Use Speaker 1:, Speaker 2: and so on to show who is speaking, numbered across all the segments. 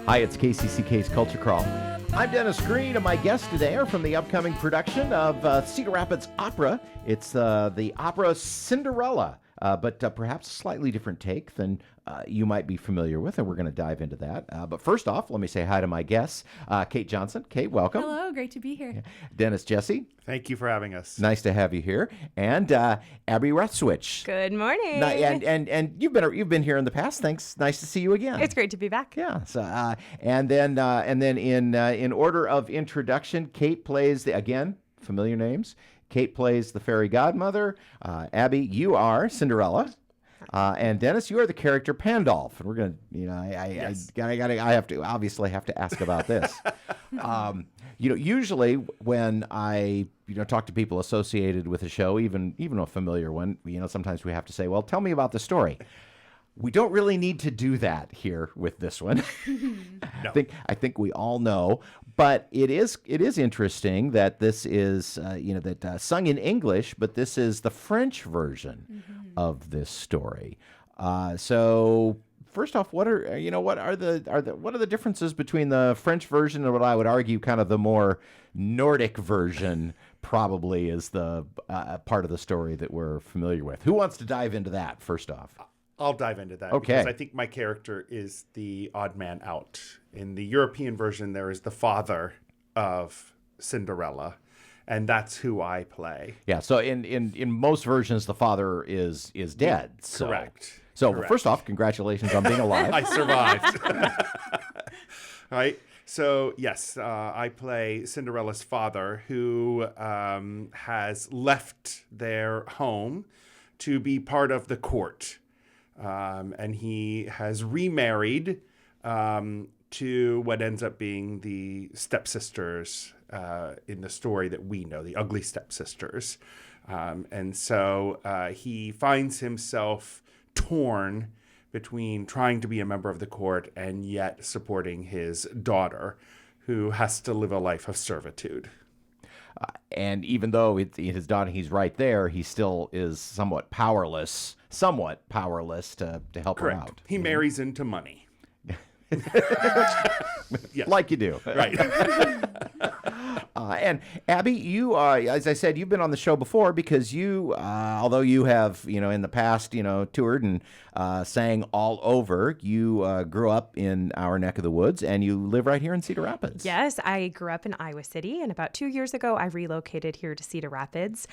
Speaker 1: Hi, it's KCCK's Culture Crawl. I'm Dennis Green, and my guests today are from the upcoming production of Cedar Rapids Opera. It's the opera Cinderella, but perhaps a slightly different take than you might be familiar with, and we're going to dive into that. But first off, let me say hi to my guests. Kate Johnson. Kate, welcome.
Speaker 2: Hello, great to be here.
Speaker 1: Dennis Jesse.
Speaker 3: Thank you for having us.
Speaker 1: Nice to have you here. And Abby Rethwisch.
Speaker 2: Good morning.
Speaker 1: And you've been here in the past. Thanks. Nice to see you again.
Speaker 2: It's great to be back.
Speaker 1: Yeah. So and then in order of introduction, Kate plays again familiar names. Kate plays the fairy godmother. Abby, you are Cinderella. And Dennis, you are the character Pandolfe, and we're gonna,
Speaker 3: Yes.
Speaker 1: I have to ask about this. Usually when I, talk to people associated with a show, even a familiar one, sometimes we have to say, well, tell me about the story. We don't really need to do that here with this one.
Speaker 3: No.
Speaker 1: I think we all know, but it is interesting that this is sung in English, but this is the French version of this story. So first off, what are the differences between the French version and what I would argue kind of the more Nordic version? Probably is the part of the story that we're familiar with. Who wants to dive into that first off?
Speaker 3: I'll dive into that because I think my character is the odd man out. In the European version, there is the father of Cinderella, and that's who I play.
Speaker 1: Yeah, so in most versions, the father is dead. So.
Speaker 3: Correct.
Speaker 1: So
Speaker 3: Correct.
Speaker 1: First off, congratulations on being alive.
Speaker 3: I survived. Right? So, yes, I play Cinderella's father who has left their home to be part of the court. And he has remarried to what ends up being the stepsisters in the story that we know, the ugly stepsisters. And so he finds himself torn between trying to be a member of the court and yet supporting his daughter, who has to live a life of servitude.
Speaker 1: And even though his daughter, he's right there, he still is somewhat powerless to help her out.
Speaker 3: He marries into money. Yes.
Speaker 1: Like you do.
Speaker 3: Right.
Speaker 1: And Abby, you, as I said, you've been on the show before because you, although you have, in the past, toured and sang all over, you grew up in our neck of the woods and you live right here in Cedar Rapids.
Speaker 2: Yes, I grew up in Iowa City, and about 2 years ago, I relocated here to Cedar Rapids.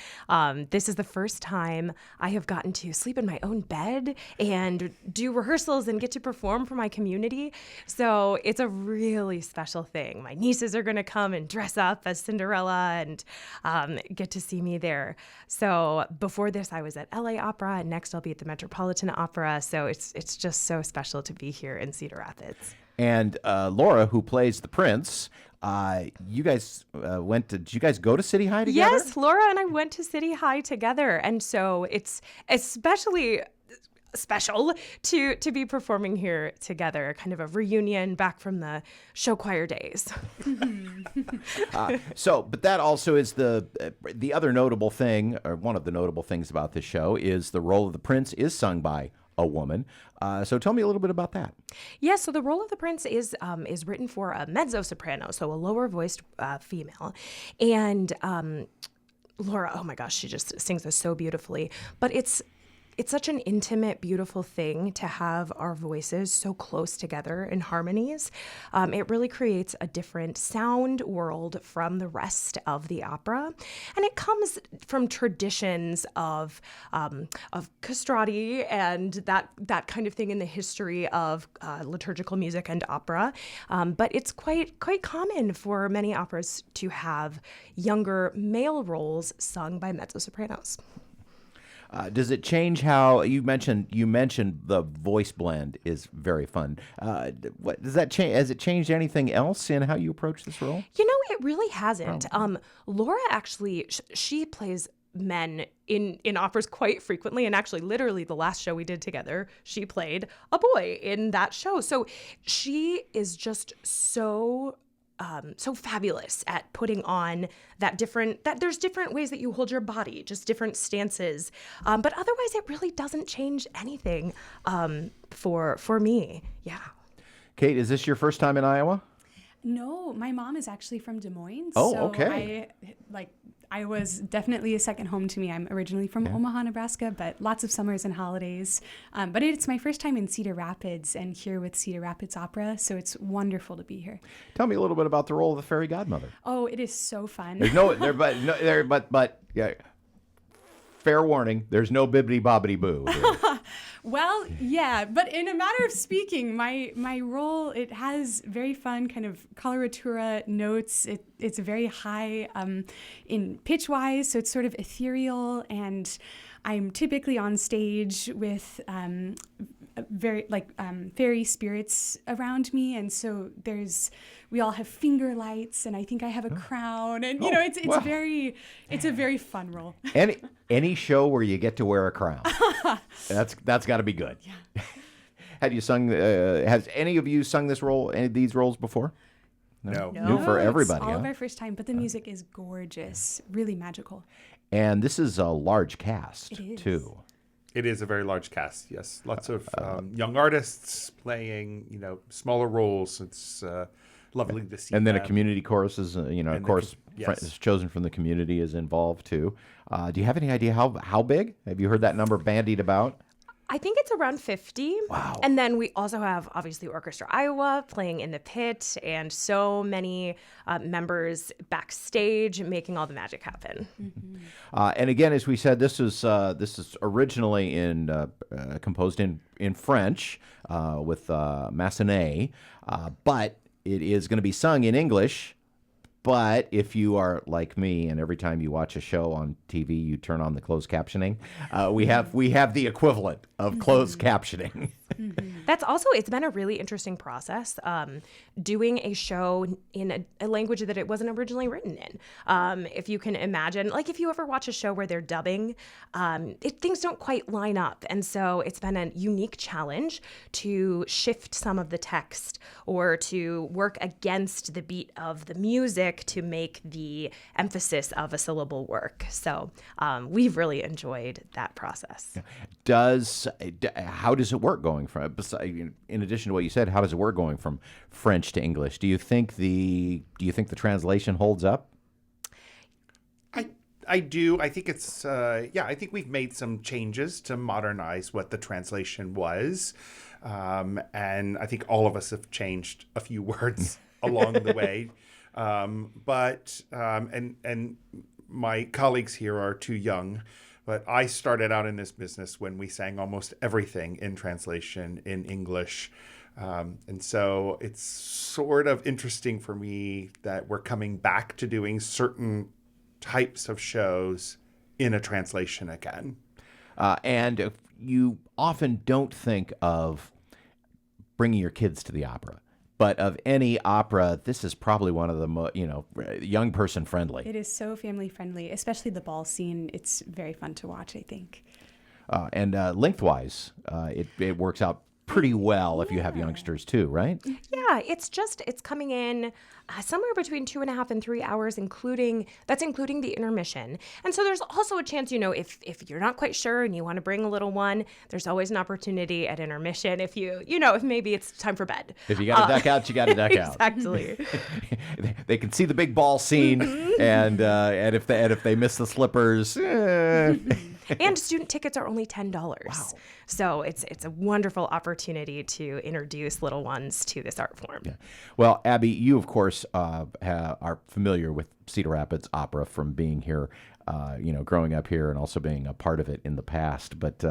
Speaker 2: This is the first time I have gotten to sleep in my own bed and do rehearsals and get to perform for my community. So it's a really special thing. My nieces are going to come and dress up as Cinderella and get to see me there. So before this, I was at LA Opera, and next I'll be at the Metropolitan Opera. So it's just so special to be here in Cedar Rapids.
Speaker 1: And Laura, who plays the prince, you guys did you guys go to City High together?
Speaker 2: Yes, Laura and I went to City High together. And so it's especially special to be performing here together, kind of a reunion back from the show choir days.
Speaker 1: But that also is the other notable thing, or one of the notable things about this show is the role of the prince is sung by a woman. So tell me a little bit about that.
Speaker 2: Yes, so the role of the prince is written for a mezzo-soprano, so a lower-voiced female. And Laura, oh my gosh, she just sings this so beautifully. But it's such an intimate, beautiful thing to have our voices so close together in harmonies. It really creates a different sound world from the rest of the opera. And it comes from traditions of castrati and that kind of thing in the history of liturgical music and opera. But it's quite common for many operas to have younger male roles sung by mezzo-sopranos.
Speaker 1: Does it change how you mentioned the voice blend is very fun? What does that change? Has it changed anything else in how you approach this role?
Speaker 2: It really hasn't. Laura actually she plays men in operas quite frequently, and actually literally the last show we did together, she played a boy in that show. So she is just so fabulous at putting on that there's different ways that you hold your body, just different stances. But otherwise it really doesn't change anything for me. Yeah.
Speaker 1: Kate, is this your first time in Iowa?
Speaker 4: No, my mom is actually from Des Moines.
Speaker 1: Oh,
Speaker 4: so
Speaker 1: okay.
Speaker 4: I was definitely a second home to me. I'm originally from Omaha, Nebraska, but lots of summers and holidays. But it's my first time in Cedar Rapids and here with Cedar Rapids Opera, so it's wonderful to be here.
Speaker 1: Tell me a little bit about the role of the fairy godmother.
Speaker 4: Oh, it is so fun.
Speaker 1: There's but yeah. Fair warning, there's no bibbity bobbity boo.
Speaker 4: Well, yeah, but in a matter of speaking, my role, it has very fun kind of coloratura notes. It's very high in pitch-wise, so it's sort of ethereal, and I'm typically on stage with fairy spirits around me, and so we all have finger lights, and I think I have a crown, and it's
Speaker 1: wow.
Speaker 4: it's a very fun role.
Speaker 1: Any show where you get to wear a crown, that's got to be good. Yeah. Have you sung? Has any of you sung any of these roles before?
Speaker 3: No.
Speaker 1: New for everybody.
Speaker 4: It's all of our first time, but the music is gorgeous, really magical.
Speaker 1: And this is a large cast too.
Speaker 3: It is a very large cast, yes. Lots of young artists playing, smaller roles. It's lovely to see.
Speaker 1: And then a
Speaker 3: them.
Speaker 1: community chorus is, of course,
Speaker 3: yes.
Speaker 1: chosen from the community is involved too. Do you have any idea how big? Have you heard that number bandied about?
Speaker 2: I think it's around 50.
Speaker 1: Wow.
Speaker 2: And then we also have, obviously, Orchestra Iowa playing in the pit and so many members backstage making all the magic happen.
Speaker 4: Mm-hmm.
Speaker 1: And again, as we said, this is originally composed in French with Massenet, but it is going to be sung in English. But if you are like me, and every time you watch a show on TV, you turn on the closed captioning, we have the equivalent of closed captioning.
Speaker 2: It's been a really interesting process doing a show in a language that it wasn't originally written in. If you can imagine, like if you ever watch a show where they're dubbing, things don't quite line up. And so it's been a unique challenge to shift some of the text or to work against the beat of the music to make the emphasis of a syllable work. So we've really enjoyed that process.
Speaker 1: How does it work going from, in addition to what you said, how does it work going from French to English? Do you think the translation holds up?
Speaker 3: I do. I think it's I think we've made some changes to modernize what the translation was. And I think all of us have changed a few words along the way. But my colleagues here are too young. But I started out in this business when we sang almost everything in translation in English. And so it's sort of interesting for me that we're coming back to doing certain types of shows in a translation again.
Speaker 1: And you often don't think of bringing your kids to the opera. But of any opera, this is probably one of the young person friendly.
Speaker 4: It is so family friendly, especially the ball scene. It's very fun to watch, I think.
Speaker 1: And lengthwise, it works out pretty well if you have youngsters too, right?
Speaker 2: Yeah, it's coming in somewhere between 2.5 and 3 hours, including the intermission. And so there's also a chance, if you're not quite sure and you want to bring a little one, there's always an opportunity at intermission. If if maybe it's time for bed.
Speaker 1: If you got to duck out, you got to duck out.
Speaker 2: Exactly.
Speaker 1: They can see the big ball scene, and if they miss the slippers.
Speaker 2: And student tickets are only $10.
Speaker 1: Wow.
Speaker 2: So it's a wonderful opportunity to introduce little ones to this art form.
Speaker 1: Yeah. Well, Abby, you, of course, are familiar with Cedar Rapids Opera from being here, growing up here and also being a part of it in the past. But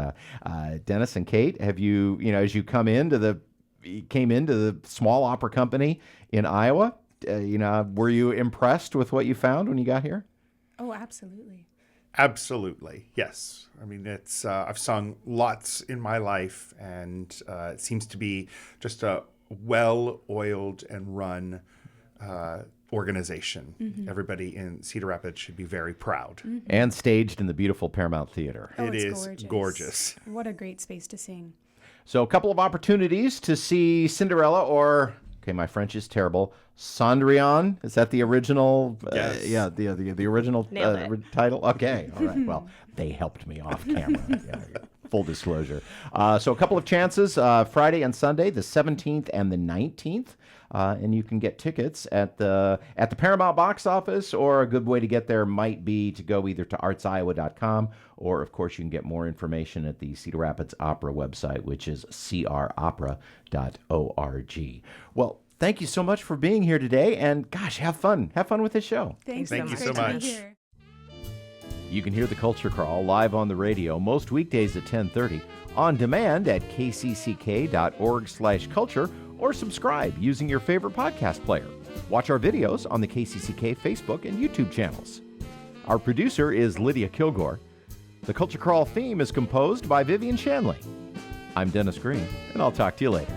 Speaker 1: Dennis and Kate, have you, as you came into the small opera company in Iowa, were you impressed with what you found when you got here?
Speaker 4: Oh, absolutely.
Speaker 3: Absolutely, yes. I mean, it's I've sung lots in my life, and it seems to be just a well-oiled and run organization. Mm-hmm. Everybody in Cedar Rapids should be very proud.
Speaker 4: Mm-hmm.
Speaker 1: And staged in the beautiful Paramount Theater.
Speaker 4: Oh,
Speaker 3: it
Speaker 4: it's
Speaker 3: is gorgeous.
Speaker 4: What a great space to sing.
Speaker 1: So a couple of opportunities to see Cinderella or, okay, my French is terrible, Cendrillon. Is that the original?
Speaker 3: Yes.
Speaker 1: The original title? Okay, all right. Well, they helped me off camera. Yeah. full disclosure. So a couple of chances, Friday and Sunday, the 17th and the 19th. And you can get tickets at the Paramount box office, or a good way to get there might be to go either to artsiowa.com, or, of course, you can get more information at the Cedar Rapids Opera website, which is cropera.org. Well, thank you so much for being here today, and gosh, have fun. Have fun with this show.
Speaker 4: Thanks
Speaker 3: Thank you so
Speaker 4: Great to be
Speaker 3: much.
Speaker 4: here.
Speaker 1: You can hear The Culture Crawl live on the radio most weekdays at 10:30, on demand at kcck.org/culture, or subscribe using your favorite podcast player. Watch our videos on the KCCK Facebook and YouTube channels. Our producer is Lydia Kilgore. The Culture Crawl theme is composed by Vivian Shanley. I'm Dennis Green, and I'll talk to you later.